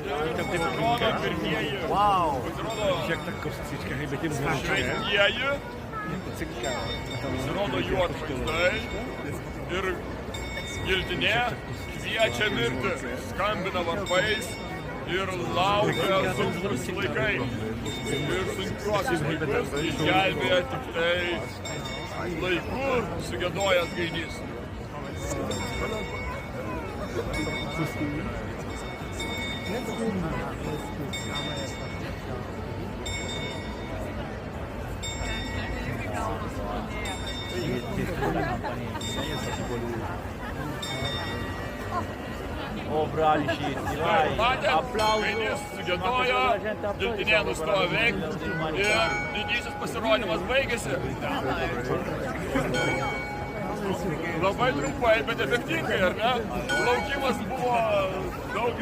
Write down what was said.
Pasirodo pirmieji. Šventieji. Pasirodo jų atvaizdai. Ir giltinė kviečia mirti. Skambina varpais. Ir laukia sunkus laikai. Ir sunkiuosius laikus išgelbėja tik tai laiku sugėdojęs gaidys. O, brališiai, tyrai, aplausų. Gaidys sugėdojo, giltinė nustojo veikti ir didysis pasirodymas baigėsi. Labai trumpai, bet efektingai, ar ne? Laukimas buvo daug